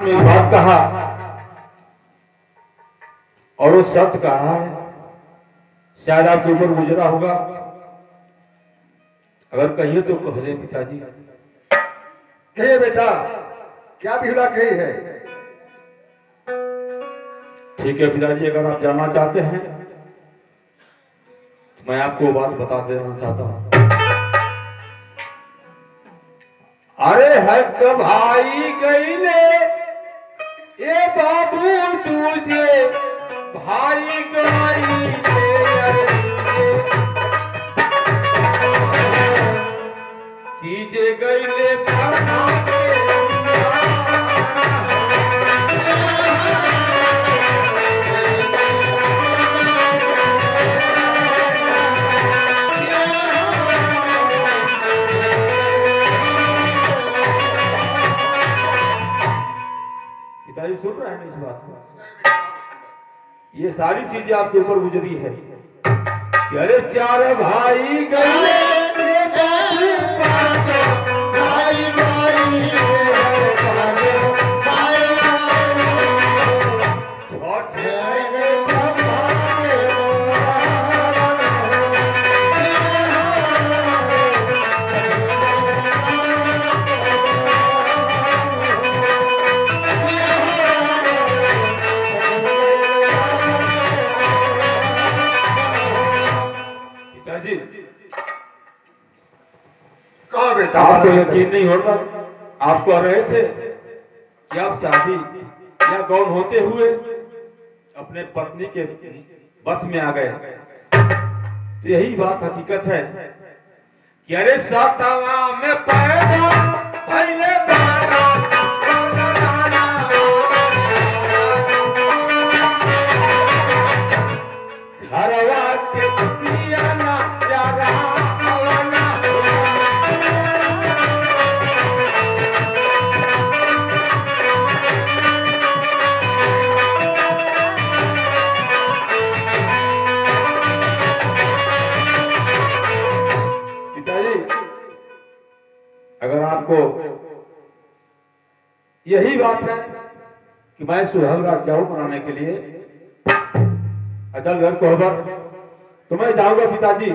आपने एक बात कहा और वो सत्य कहा है, शायद आपके ऊपर गुजरा होगा। अगर कहिए तो कह दे पिताजी। कहिए बेटा, क्या बिहुला कही है? ठीक है पिताजी, अगर आप जानना चाहते हैं तो मैं आपको बात बता देना चाहता हूं। अरे है तो भाई गईले ये बाबू तुझे भाई गईले, तीजे गईले पढ़ा के पिताजी सुन रहे हैं इस बात को? ये सारी चीजें आपके ऊपर गुजरी है कि अरे चार भाई गए आपको यकीन नहीं होता। आप कह रहे थे कि आप शादी या गौन होते हुए अपने पत्नी के बस में आ गए। तो यही बात हकीकत है कि अरे सतवा में पैदा पहले घरवा के दिया ना प्यारा अगर आपको यही बात है कि मैं सुहाग रात जाऊं बनाने के लिए अचल घर कोहबर, तो मैं जाऊंगा पिताजी,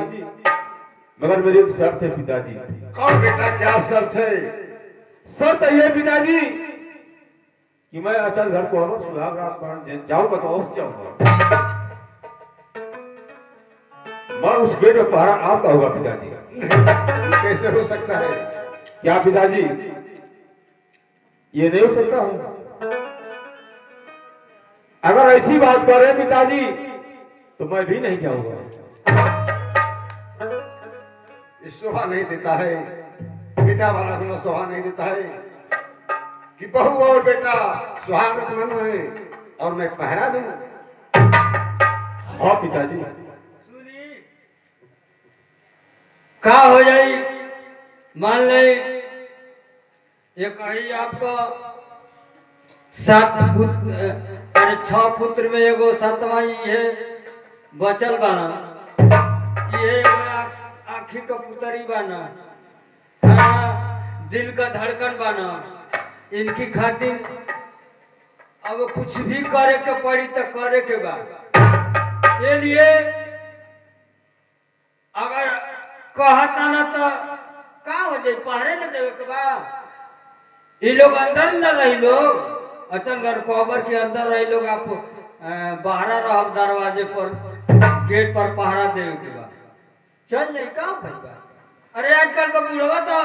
मगर मेरी एक शर्त है पिताजी। कौन बेटा, क्या शर्त है? शर्त यह पिताजी कि मैं अचल घर कोहबर सुहाग रात बनाने जाऊंगा तो अवश्य जाऊंगा, मैं उस गेट में पहरा आपका होगा पिताजी। कैसे हो सकता है? क्या पिताजी ये नहीं हो सकता है? अगर ऐसी बात करें पिताजी तो मैं भी नहीं जाऊंगा। शोभा नहीं देता है, बेटा वाला होना शोभा नहीं देता है कि बहू और बेटा सुहागत मन में और मैं पहरा दूं। हाँ पिताजी। का हो जाई मान ले, ये कही आपको 7 पुत्र, अरे 6 पुत्र में एगो 7वां है बचल बाना, ये आँखी का पुतरी बाना, दिल का धड़कन बाना। इनकी खातिर अब कुछ भी करे के पड़ी तो करे के बाद, ये लिए अगर कहता ना तो का हो जाए, पहरे न देवे के बा। ये लोग अंदर न रही, लोग अचल घर कोबर के अंदर रही लोग, आप बाहर रहो दरवाजे पर गेट पर पहरा देवे के बा। चल जाए का भाई। अरे आजकल का बुढ़वा तो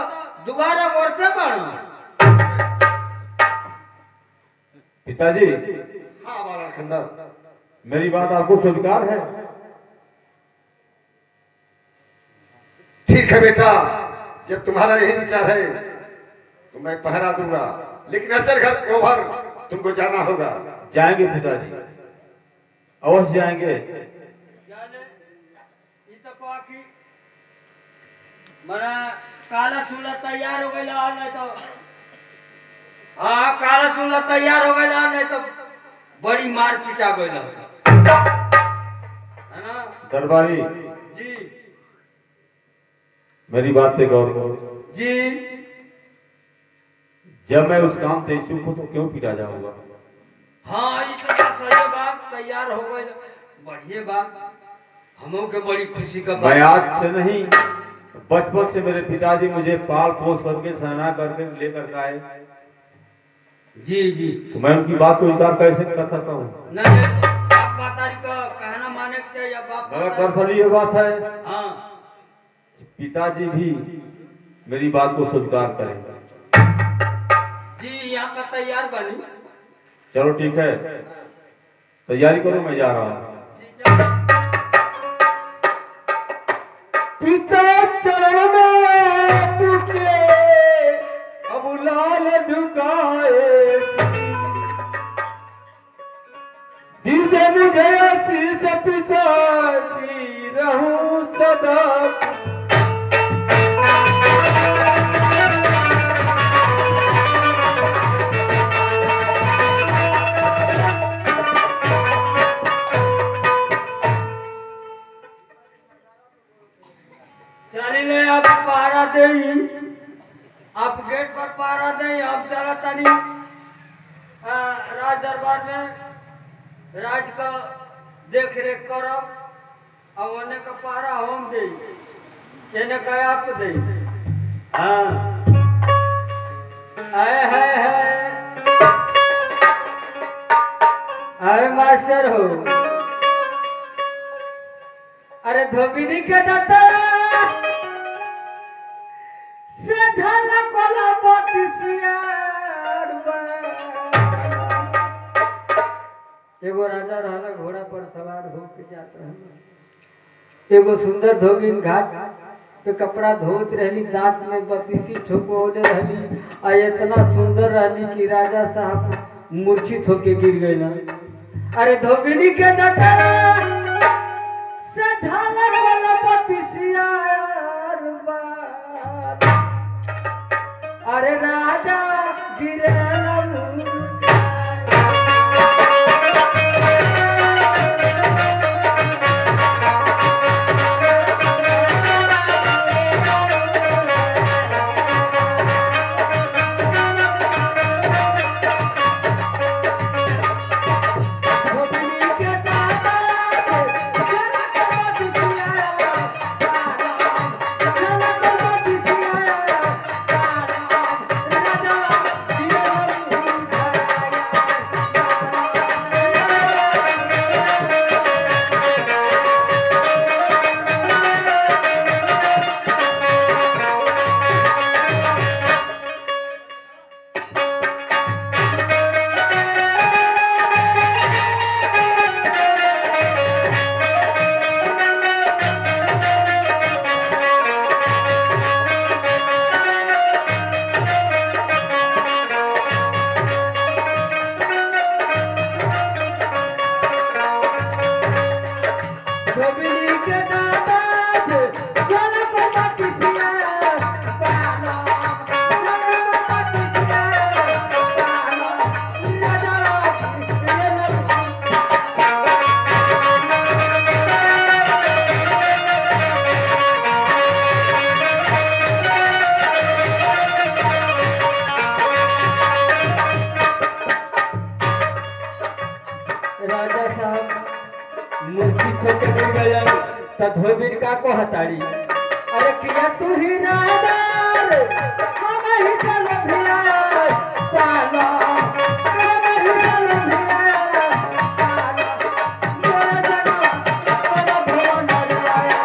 दोबारा बोलते पड़ा। पिताजी हाँ वाला खंडर, मेरी बात आपको स्वीकार है? ठीक है बेटा, जब तुम्हारा यही विचार है तो मैं पहरा दूंगा, लेकिन अचल घर कोहबर तुमको जाना होगा। जाएंगे पिताजी, अवश्य जाएंगे। मना काला सूला तैयार हो गया नहीं तो, हाँ काला सूला तैयार हो गया नहीं तो बड़ी मार पीटा गई है ना दरबारी जी। मेरी बात पे गौर करो जी जब मैं उस काम से इच्छुक हूँ तो क्यों पीटा जाऊंगा? हाँ ये तो बात सही बात तैयार हो गए बढ़िया बात हमों के बड़ी खुशी का मैं आज से नहीं, बचपन से मेरे पिताजी मुझे पाल पोस करके सहना करके लेकर के आए। जी जी तो मैं उनकी बात को इनकार कैसे कर सकता हूँ? नहीं बाप मातारी का कहना माने के चाहिए बाप मगर मातारी- दरअसल ये बात है, हाँ पिताजी भी मेरी बात को स्वीकार करेंगे। जी यहाँ का तैयार बनी चलो ठीक है, तैयारी करो, मैं जा रहा हूँ। जी, जा- पिता चरण में टूटे अब लाल झुकाए, दीजिए मुझे आशीष पिता की रहूं सदा। चली ले आप पहरा दे आप गेट पर पहरा दे आप चला तनी राज दरबार में राज का देख रेख करब और उन्हें का पहरा हम दे इन्हें का आप दे हाँ है अरे मास्टर हो अरे धोबिनी के दाता से झाला कोला बतिसियार बा। एगो राजा रहला घोड़ा पर सवार होके जात रहला एगो सुंदर धोबिन घाट पे कपड़ा धोत रहली दांत में बतीसी ठोकोले रहली आ इतना सुंदर रहली कि राजा साहब मूर्छित होके गिर गए ना। अरे धोबिनी के दाता से झाला कोला बतिसियार बा। अरे राजा गिरेला मुर्गा। राजा साहब मूर्छित होकर गिर गया त धोबिन का को हताड़ी अरे किया तू ही राजा रे हम ही चल भिया चलो हम ही चल भिया चलो मोरा जना बड़ा भवन आया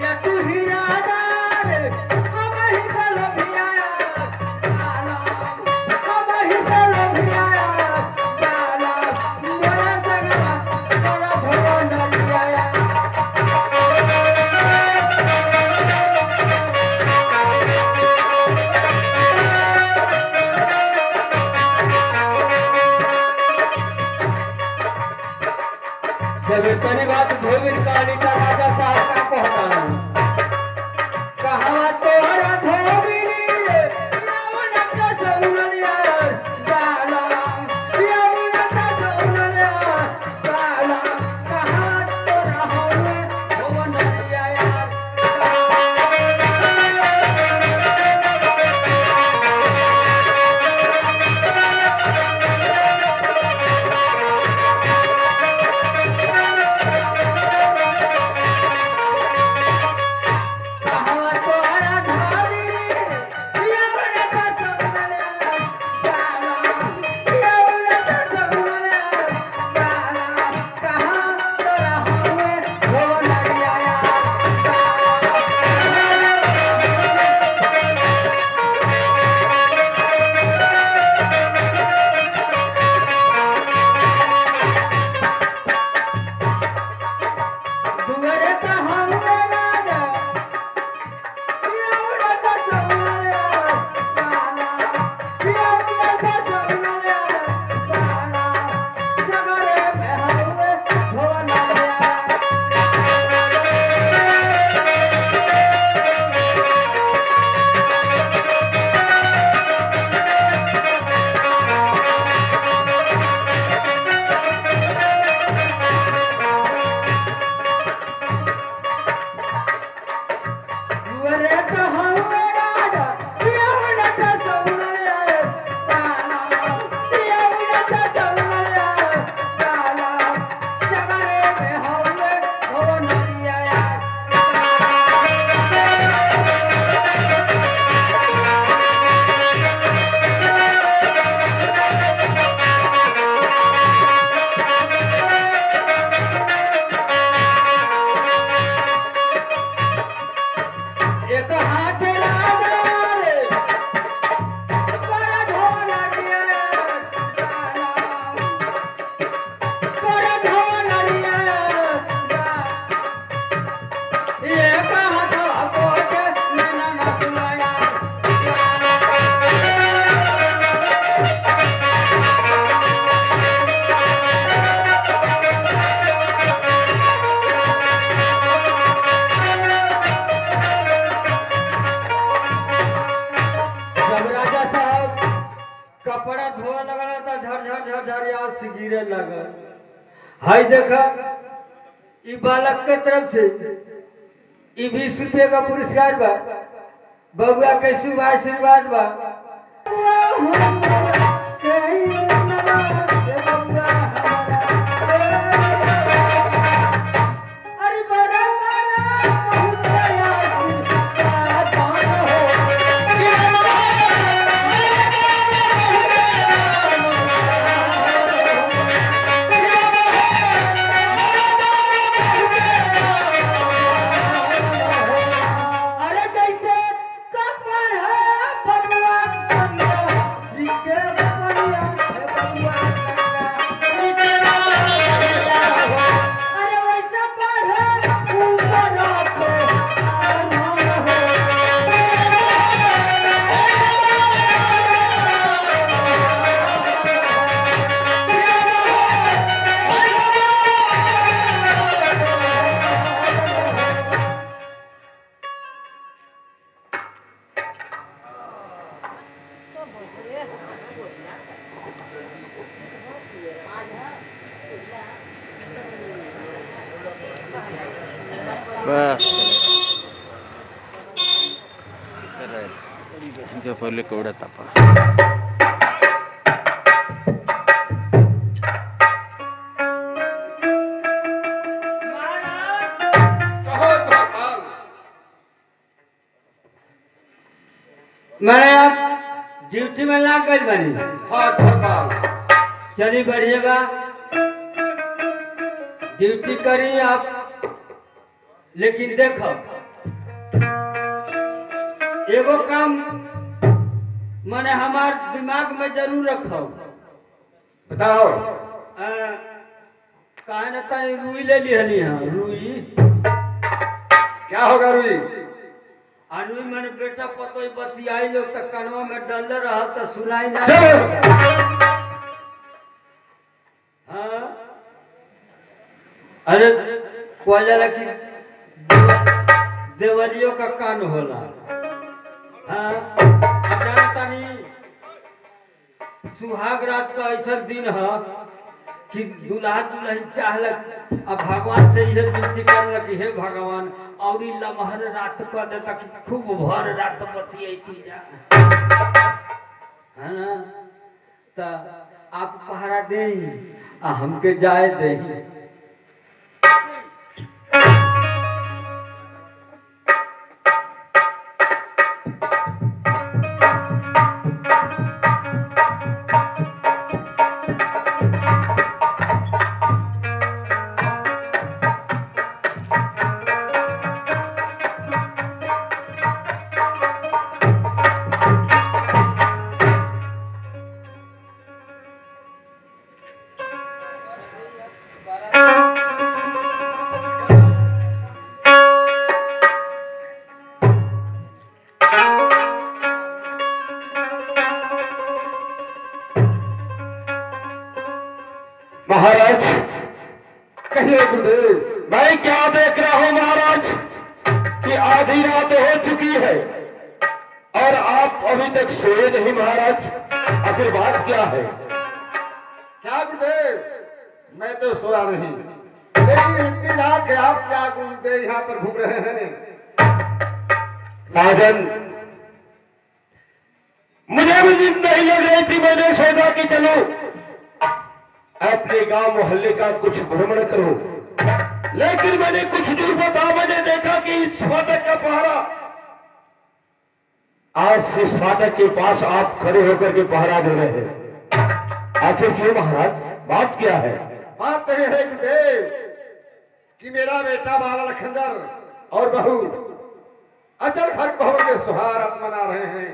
या तू ही राजा रे हम ही चल भिया चलो हम ही चल भिया चलो मोरा जना बड़ा भवन आया जब तेरी बात धोबिन कहानी का राजा साहब का कहता कहावा तोहरा धोबिनी रावण का सौनलिया जाला रावण गिरे लगा। हाय देखा ई बालक के तरफ से ई 20 रुपये का पुरस्कार बा। बबुआ के शुभ आशीर्वाद बा। अरे बड़ा बहुत अरे जैसे कपड़ है भगवान जी के बबुआ अरे वैसा पढ़े ऊपर बस जो पहले कौड़ा तापा कहो धर्मपाल। मैंने आप ड्यूटी में लाग गई बनी। हाँ धर्मपाल। चलिए बढ़िएगा ड्यूटी करी आप, लेकिन देखो एगो काम मैंने हमार दिमाग में जरूर रखो। बताओ। कहा न तनी रुई ले लिहनी है। रुई क्या होगा रुई? रुई मैंने बेटा पतो बतियाई लोग तक कनवा में डल रहा तो सुनाई ना। चलो। हाँ अरे कोयला की देवलियों का कान होला। हाँ जानता नहीं सुहाग रात का ऐसा दिन है कि दूल्हा दुल्हन चाहलक अब भगवान से यह विनती करलक कि हे भगवान और लमहर रात कर देता कि खूब भर रात बतियाती जा है ना। तो आप पहरा दे आ हमके जाए दे। महाराज कहिए गुरुदेव। मैं क्या देख रहा हूं महाराज कि आधी रात हो चुकी है और आप अभी तक सोए नहीं महाराज। आखिर बात क्या है? क्या गुरुदेव? मैं तो सोया नहीं, लेकिन इतनी रात के आप क्या गुरुदेव यहाँ पर घूम रहे हैं? राजन मुझे भी नींद नहीं लग रही थी। मैंने सोचा कि चलो अपने गांव मोहल्ले का कुछ भ्रमण करो, लेकिन मैंने कुछ दूर बता मैंने देखा कि इस फाटक का पहरा आज इस फाटक के पास आप खड़े होकर के पहरा दे रहे हैं। आखिर क्यों महाराज? बात क्या है? बात तो यह है गुरुदेव कि मेरा बेटा बाला लखनदर और बहू अचल घर को के सुहारत मना रहे हैं।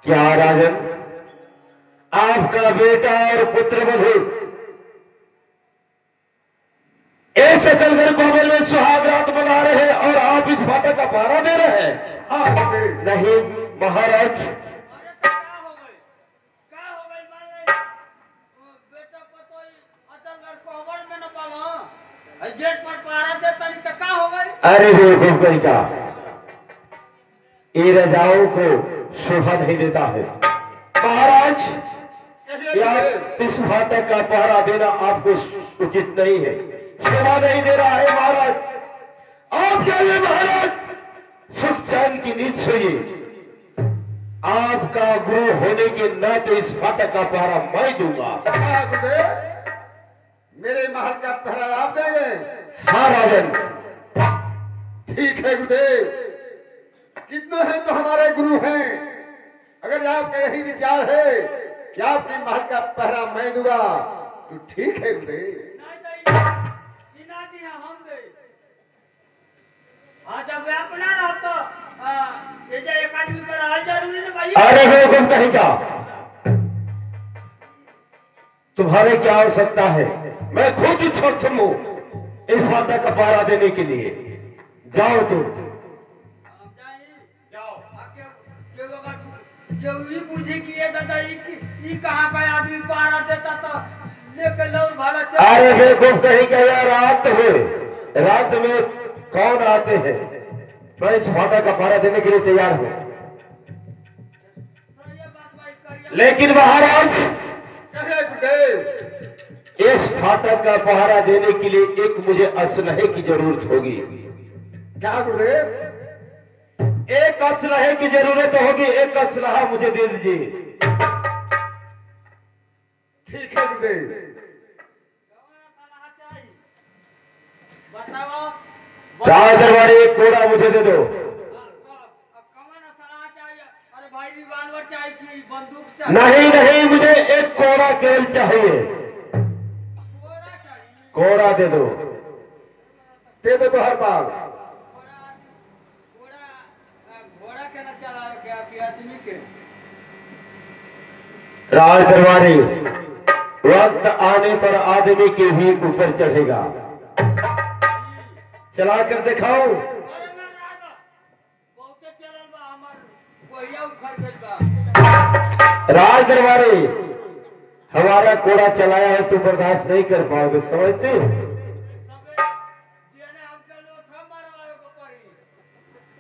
क्या राजन आपका बेटा और पुत्र बधू एक अचलघर कोमल में सुहाग रात मना रहे हैं और आप इस फाटक का पहरा दे रहे हैं? हाँ गुरुदेव। नहीं महाराज, गेट पर पहरा देता नहीं तो क्या हो गई? अरे बेवकूफ का ये रजाओं को शोभा नहीं देता है महाराज। कहिए चलिए या गुरुदेव। इस फाटक का पहरा देना आपको उचित नहीं है, शोभा नहीं दे रहा है महाराज। आप जाइए महाराज, सुख चैन की नींद सोइए। आपका गुरु होने के नाते इस फाटक का पहरा मैं दूंगा। क्या गुरुदेव, मेरे महल का पहरा आप देंगे? हाँ राजन। ठीक है गुरुदेव, कितने हैं तो हमारे गुरु हैं। अगर आपका यही विचार है कि आपके महल का पहरा मैं दूंगा तो ठीक है गुरुदेव। जब अपना रहता ये जो एक आदमी का रहल जरूरी ना भाई। अरे बेवकूफ कहीं का, तुम्हारे क्या आवश्यकता है? मैं खुद सक्षम हूं इस फाटक का पहरा देने के लिए। जाओ तुम। जो ये पूछे कि ये दादा ये कहाँ का आदमी पहरा देता तो लेके लोग भाला चल। अरे बेवकूफ कहीं का, यार रात है, रात में कौन आते हैं? मैं इस फाटक का पहरा देने के लिए तैयार हूं, लेकिन महाराज कहे गुरुदेव। इस फाटक का पहरा देने के लिए एक मुझे असलहे की जरूरत होगी। क्या गुरुदेव? एक असलहे की जरूरत होगी, एक असलहा मुझे दे दीजिए। ठीक है गुरुदेव। बताओ राज दरबारी एक कोड़ा मुझे दे दो। अरे भाई रिवाल्वर चाहिए कि बंदूक से नहीं नहीं, मुझे एक कोड़ा केवल चाहिए। घोड़ा चाहिए। कोड़ा दे दो। दे दो तो हर बार। घोड़ा घोड़ा के ना चला क्या कि आदमी के। राज दरबारी, वक्त आने पर आदमी के भी ऊपर चढ़ेगा। चला कर दिखाओ। अरे ना राधा बहुते चलल बा हमर कोहिया उखड़ गइल बा। राज दरबारी, हमारा कोड़ा चलाया है तो बर्दाश्त नहीं कर पाओगे, समझते हो? सबे देने हमके लोथा मारवाए को पड़ी।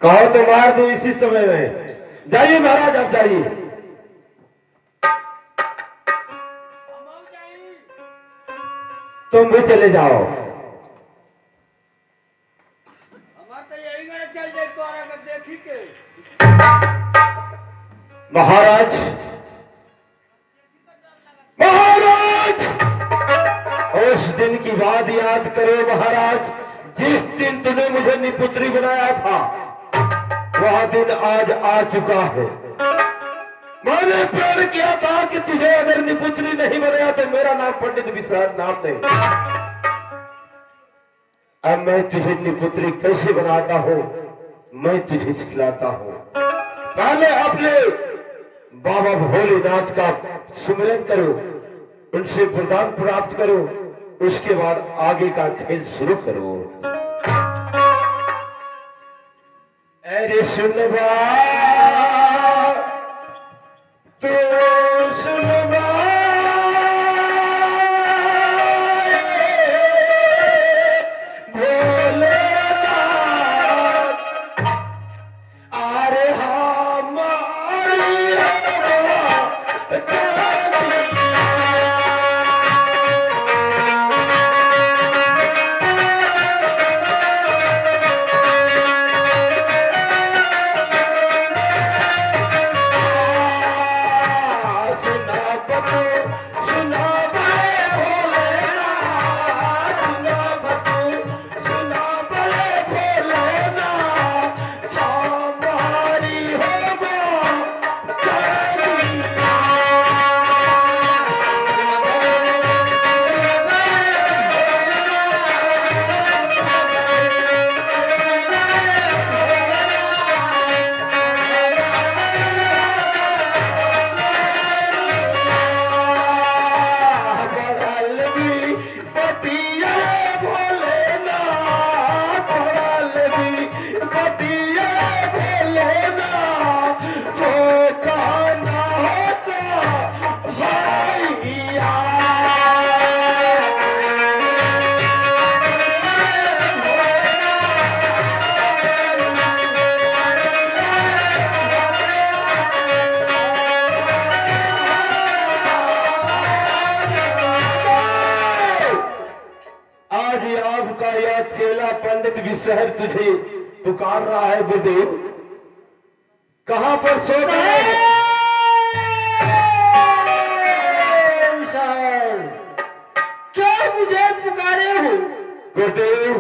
कहो तो मार दो इसी समय में। जाइए महाराज, आप जाइए। हम जाई। तुम भी चले जाओ। हमार तो यही गने चल जाए तोरा के देखी के। महाराज, महाराज, उस दिन की बात याद करो महाराज, जिस दिन तूने मुझे निपुत्री बनाया था, वह दिन आज आ चुका है। मैंने प्रण किया था कि तुझे अगर निपुत्री नहीं बनाया तो मेरा नाम पंडित विश्राम नाम नहीं। अब मैं तुझे निपुत्री कैसे बनाता हूं, मैं तुझे सिखलाता हूं। पहले अपने बाबा भोलेनाथ का सुमिरन करो, उनसे वरदान प्राप्त करो, उसके बाद आगे का खेल शुरू करो। अरे सुनवा तो सुनवा, का यह चेला पंडित विषहर तुझे पुकार रहा है गुरुदेव। कहां पर सो गए? क्या मुझे पुकारे हो? गुरुदेव,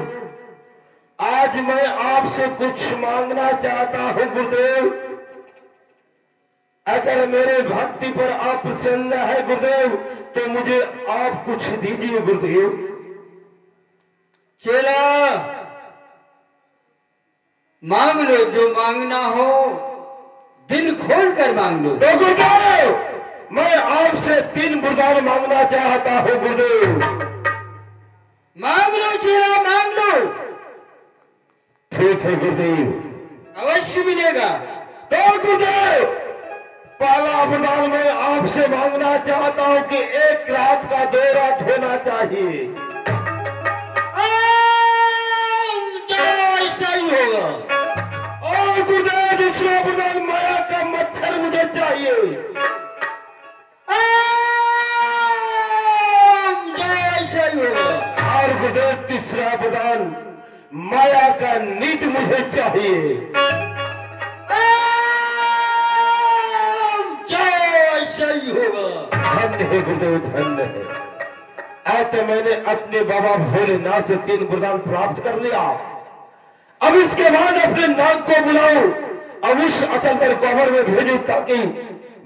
आज मैं आपसे कुछ मांगना चाहता हूं गुरुदेव। अगर मेरे भक्ति पर आप प्रसन्न है गुरुदेव तो मुझे आप कुछ दीजिए गुरुदेव। चेला, मांग लो जो मांगना हो, दिल खोल कर मांग लो। तो गुरुदेव, मैं आपसे 3 वरदान मांगना चाहता हूं गुरुदेव। मांग लो चेला, मांग लो। ठीक है गुरुदेव, अवश्य मिलेगा। तो गुरुदेव, पहला वरदान मैं आपसे मांगना चाहता हूं कि 1 रात का 2 रात होना चाहिए। ऐसा ही होगा। और गुरुदेव, दूसरा वरदान, माया का मच्छर मुझे चाहिए। ऐसा ही होगा। और गुरुदेव, तीसरा वरदान, माया का नीत मुझे चाहिए। ऐसा ही होगा। धन्य है गुरुदेव, धन्य है। ऐसे मैंने अपने बाबा भोलेनाथ से 3 वरदान प्राप्त कर लिया। अब इसके बाद अपने नाग को बुलाओ, अब उस अचलकर कोबर में भेजो ताकि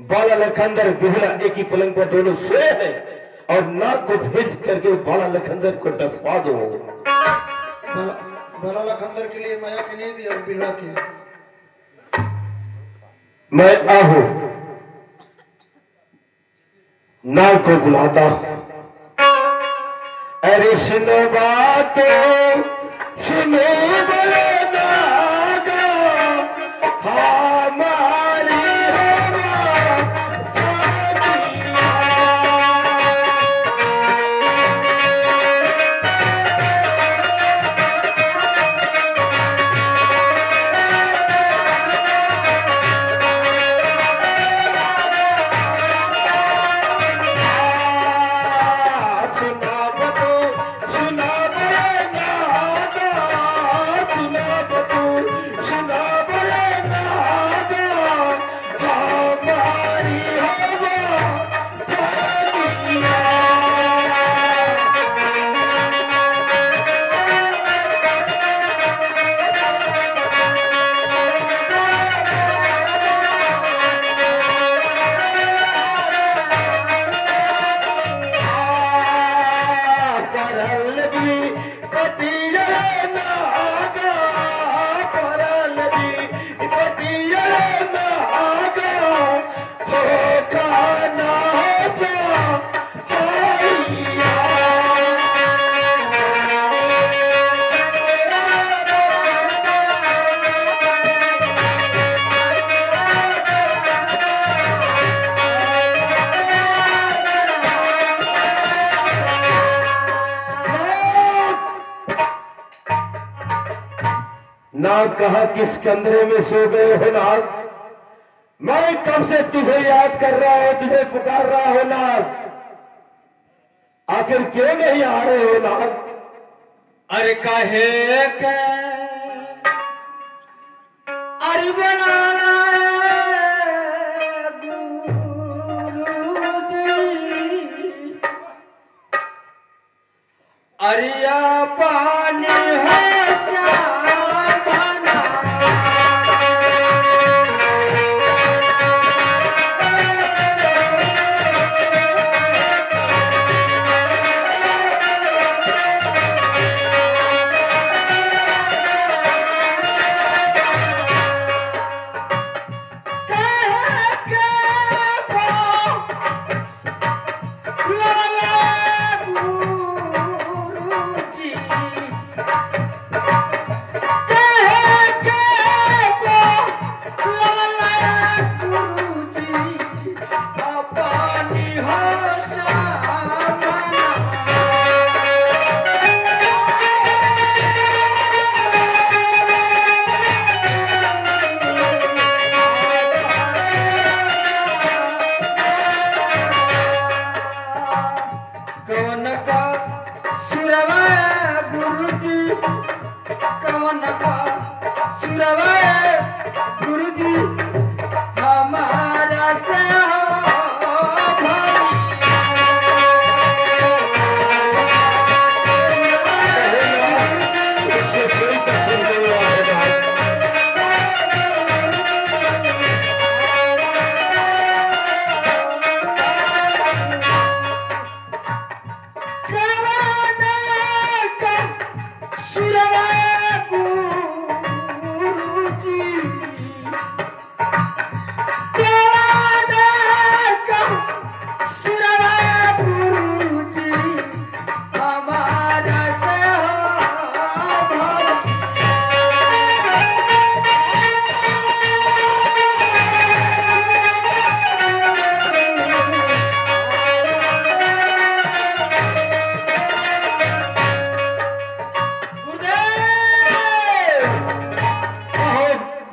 बाला लखंदर बिहुला एक ही पलंग पर दोनों सोए हैं, और नाग को भेज करके बाला लखंदर को डसवा दो। बाला लखंदर के लिए माया की नीति और बिल्वा की। मैं आहू नाग को बुलाता। अरे सुनो बातों, सुनो बड़े नागा, हमारी हवा जानिया। नाग कहा किस कमरे में सो गए हो नाग? मैं कब से तुझे याद कर रहा हूं, तुझे पुकार रहा हो नाग, आखिर क्यों नहीं आ रहे हो नाग? अरे कहे के अरे बनाना गुरुजी, अरिया पानी है साबना। कवन का सुरवा गुरुजी हमारा से इससे कोई कसर नहीं है नाथ।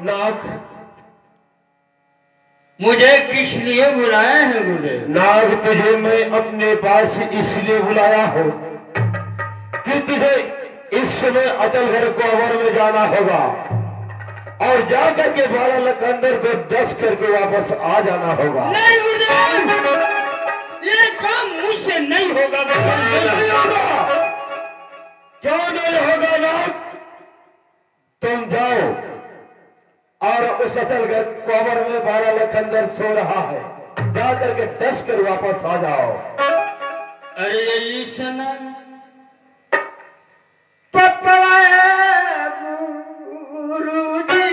नाथ, मुझे किस लिए बुलाया है गुरुदेव? नाग तुझे मैं अपने पास इसलिए बुलाया हूँ कि तुझे इस समय अचलघर कोवर में जाना होगा और जाकर के बाला लखंदर को डस करके वापस आ जाना होगा। नहीं गुरुदेव, ये काम मुझसे नहीं होगा। नहीं होगा। क्यों नहीं होगा नाग? तुम जाओ और उस अचलघर कोवर में बाला लखंदर सो रहा है, जाकर के डस कर वापस आ जाओ। अरे ईसना पप्पा गुरुजी,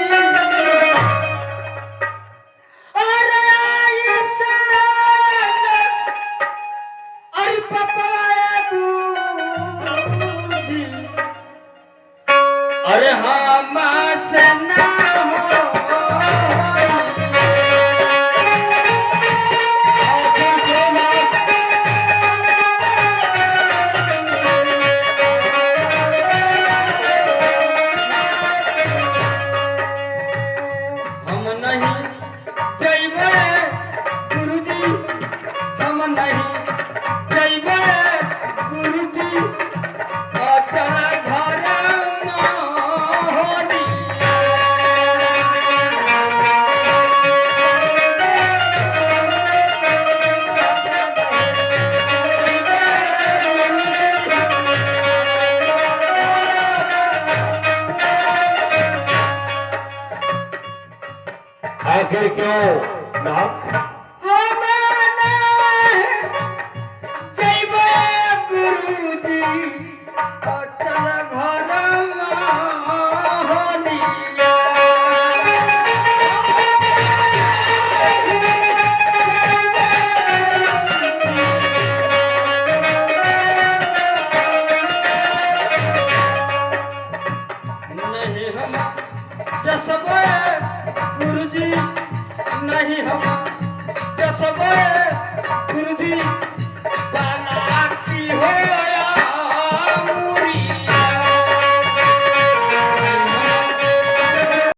अरे ईसना, अरे पप्पा गुरुजी, अरे हम से ना आखिर क्यों नाथ?